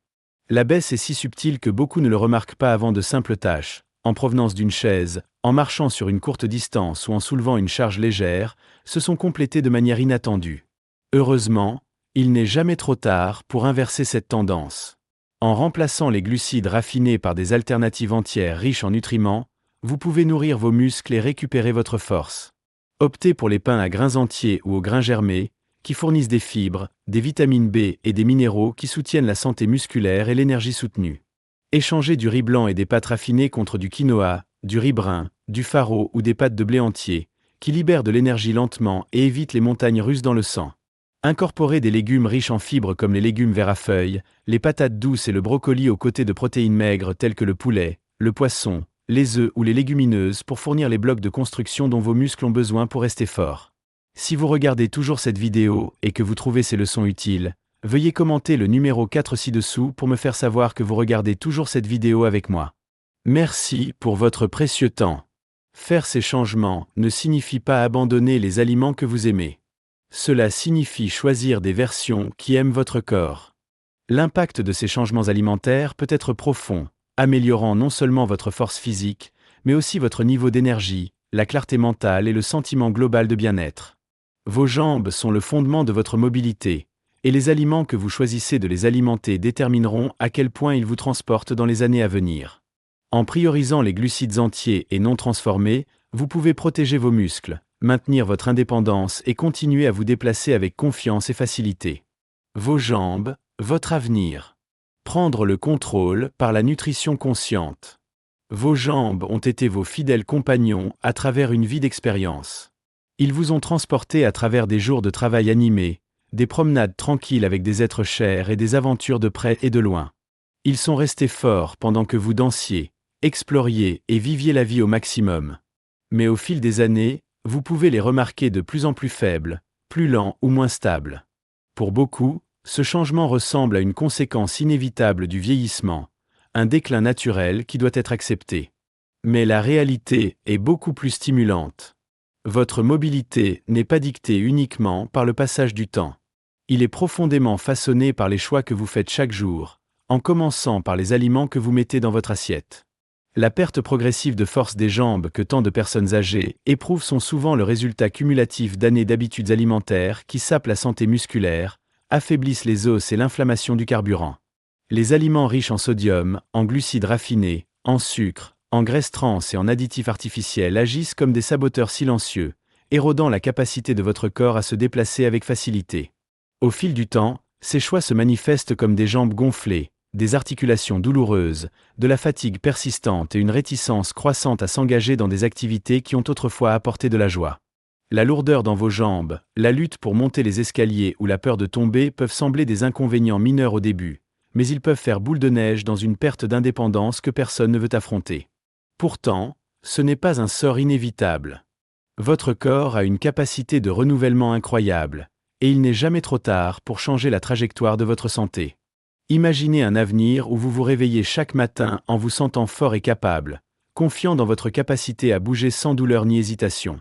[SPEAKER 1] La baisse est si subtile que beaucoup ne le remarquent pas avant de simples tâches, en provenance d'une chaise, en marchant sur une courte distance ou en soulevant une charge légère, se sont complétées de manière inattendue. Heureusement, il n'est jamais trop tard pour inverser cette tendance. En remplaçant les glucides raffinés par des alternatives entières riches en nutriments, vous pouvez nourrir vos muscles et récupérer votre force. Optez pour les pains à grains entiers ou aux grains germés, qui fournissent des fibres, des vitamines B et des minéraux qui soutiennent la santé musculaire et l'énergie soutenue. Échangez du riz blanc et des pâtes raffinées contre du quinoa, du riz brun, du farro ou des pâtes de blé entier, qui libèrent de l'énergie lentement et évitent les montagnes russes dans le sang. Incorporez des légumes riches en fibres comme les légumes verts à feuilles, les patates douces et le brocoli aux côtés de protéines maigres telles que le poulet, le poisson, les œufs ou les légumineuses pour fournir les blocs de construction dont vos muscles ont besoin pour rester forts. Si vous regardez toujours cette vidéo et que vous trouvez ces leçons utiles, veuillez commenter le numéro 4 ci-dessous pour me faire savoir que vous regardez toujours cette vidéo avec moi. Merci pour votre précieux temps. Faire ces changements ne signifie pas abandonner les aliments que vous aimez. Cela signifie choisir des versions qui aiment votre corps. L'impact de ces changements alimentaires peut être profond, améliorant non seulement votre force physique, mais aussi votre niveau d'énergie, la clarté mentale et le sentiment global de bien-être. Vos jambes sont le fondement de votre mobilité, et les aliments que vous choisissez de les alimenter détermineront à quel point ils vous transportent dans les années à venir. En priorisant les glucides entiers et non transformés, vous pouvez protéger vos muscles, maintenir votre indépendance et continuer à vous déplacer avec confiance et facilité. Vos jambes, votre avenir. Prendre le contrôle par la nutrition consciente. Vos jambes ont été vos fidèles compagnons à travers une vie d'expérience. Ils vous ont transporté à travers des jours de travail animés, des promenades tranquilles avec des êtres chers et des aventures de près et de loin. Ils sont restés forts pendant que vous dansiez, exploriez et viviez la vie au maximum. Mais au fil des années, vous pouvez les remarquer de plus en plus faibles, plus lents ou moins stables. Pour beaucoup, ce changement ressemble à une conséquence inévitable du vieillissement, un déclin naturel qui doit être accepté. Mais la réalité est beaucoup plus stimulante. Votre mobilité n'est pas dictée uniquement par le passage du temps. Il est profondément façonné par les choix que vous faites chaque jour, en commençant par les aliments que vous mettez dans votre assiette. La perte progressive de force des jambes que tant de personnes âgées éprouvent sont souvent le résultat cumulatif d'années d'habitudes alimentaires qui sapent la santé musculaire, affaiblissent les os et l'inflammation du carburant. Les aliments riches en sodium, en glucides raffinés, en sucre, en graisses trans et en additifs artificiels agissent comme des saboteurs silencieux, érodant la capacité de votre corps à se déplacer avec facilité. Au fil du temps, ces choix se manifestent comme des jambes gonflées, des articulations douloureuses, de la fatigue persistante et une réticence croissante à s'engager dans des activités qui ont autrefois apporté de la joie. La lourdeur dans vos jambes, la lutte pour monter les escaliers ou la peur de tomber peuvent sembler des inconvénients mineurs au début, mais ils peuvent faire boule de neige dans une perte d'indépendance que personne ne veut affronter. Pourtant, ce n'est pas un sort inévitable. Votre corps a une capacité de renouvellement incroyable, et il n'est jamais trop tard pour changer la trajectoire de votre santé. Imaginez un avenir où vous vous réveillez chaque matin en vous sentant fort et capable, confiant dans votre capacité à bouger sans douleur ni hésitation.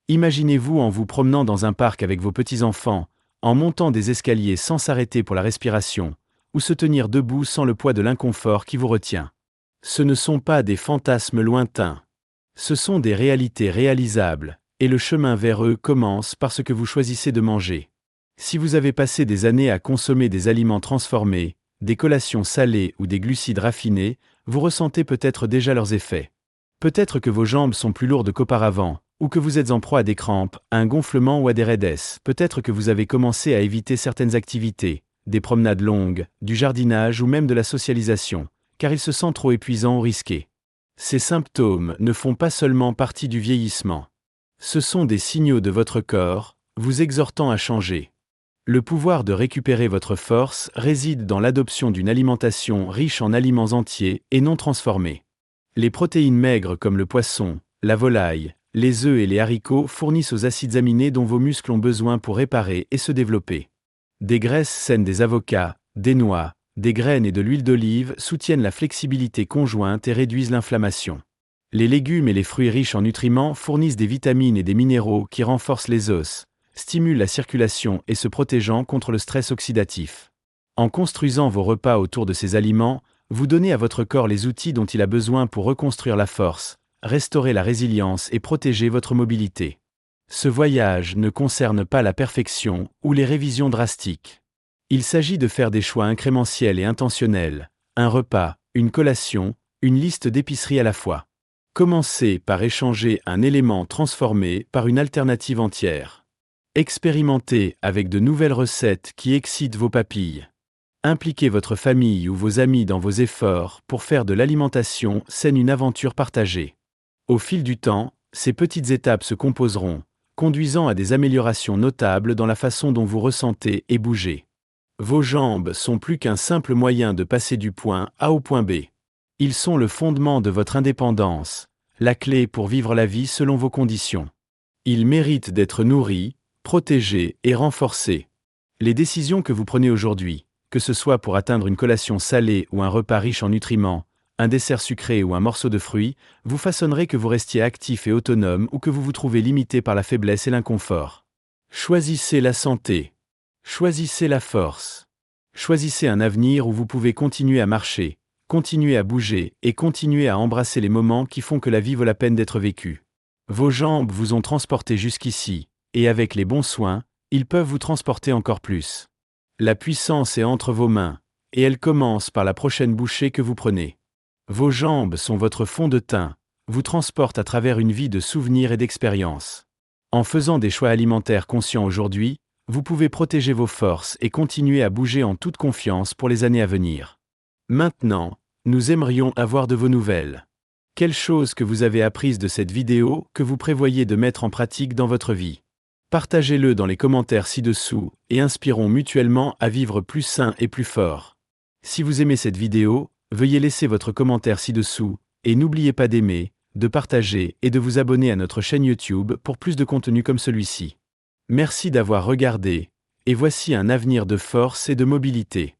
[SPEAKER 1] Imaginez-vous en vous promenant dans un parc avec vos petits-enfants, en montant des escaliers sans s'arrêter pour la respiration, ou se tenir debout sans le poids de l'inconfort qui vous retient. Ce ne sont pas des fantasmes lointains. Ce sont des réalités réalisables, et le chemin vers eux commence par ce que vous choisissez de manger. Si vous avez passé des années à consommer des aliments transformés, des collations salées ou des glucides raffinés, vous ressentez peut-être déjà leurs effets. Peut-être que vos jambes sont plus lourdes qu'auparavant, ou que vous êtes en proie à des crampes, à un gonflement ou à des raidesses. Peut-être que vous avez commencé à éviter certaines activités, des promenades longues, du jardinage ou même de la socialisation, car ils se sentent trop épuisants ou risqués. Ces symptômes ne font pas seulement partie du vieillissement. Ce sont des signaux de votre corps, vous exhortant à changer. Le pouvoir de récupérer votre force réside dans l'adoption d'une alimentation riche en aliments entiers et non transformés. Les protéines maigres comme le poisson, la volaille, les œufs et les haricots fournissent aux acides aminés dont vos muscles ont besoin pour réparer et se développer. Des graisses saines des avocats, des noix, des graines et de l'huile d'olive soutiennent la flexibilité conjointe et réduisent l'inflammation. Les légumes et les fruits riches en nutriments fournissent des vitamines et des minéraux qui renforcent les os, stimulent la circulation et se protégeant contre le stress oxydatif. En construisant vos repas autour de ces aliments, vous donnez à votre corps les outils dont il a besoin pour reconstruire la force, restaurer la résilience et protéger votre mobilité. Ce voyage ne concerne pas la perfection ou les révisions drastiques. Il s'agit de faire des choix incrémentiels et intentionnels, un repas, une collation, une liste d'épicerie à la fois. Commencez par échanger un élément transformé par une alternative entière. Expérimentez avec de nouvelles recettes qui excitent vos papilles. Impliquez votre famille ou vos amis dans vos efforts pour faire de l'alimentation saine une aventure partagée. Au fil du temps, ces petites étapes se composeront, conduisant à des améliorations notables dans la façon dont vous ressentez et bougez. Vos jambes sont plus qu'un simple moyen de passer du point A au point B. Ils sont le fondement de votre indépendance, la clé pour vivre la vie selon vos conditions. Ils méritent d'être nourris, protégés et renforcés. Les décisions que vous prenez aujourd'hui, que ce soit pour atteindre une collation salée ou un repas riche en nutriments, un dessert sucré ou un morceau de fruit, vous façonnerez que vous restiez actif et autonome ou que vous vous trouvez limité par la faiblesse et l'inconfort. Choisissez la santé. Choisissez la force. Choisissez un avenir où vous pouvez continuer à marcher, continuer à bouger et continuer à embrasser les moments qui font que la vie vaut la peine d'être vécue. Vos jambes vous ont transporté jusqu'ici, et avec les bons soins, ils peuvent vous transporter encore plus. La puissance est entre vos mains, et elle commence par la prochaine bouchée que vous prenez. Vos jambes sont votre fond de teint, vous transportent à travers une vie de souvenirs et d'expériences. En faisant des choix alimentaires conscients aujourd'hui, vous pouvez protéger vos forces et continuer à bouger en toute confiance pour les années à venir. Maintenant, nous aimerions avoir de vos nouvelles. Quelles choses que vous avez apprises de cette vidéo que vous prévoyez de mettre en pratique dans votre vie? Partagez-le dans les commentaires ci-dessous et inspirons mutuellement à vivre plus sain et plus fort. Si vous aimez cette vidéo, veuillez laisser votre commentaire ci-dessous et n'oubliez pas d'aimer, de partager et de vous abonner à notre chaîne YouTube pour plus de contenu comme celui-ci. Merci d'avoir regardé, et voici un avenir de force et de mobilité.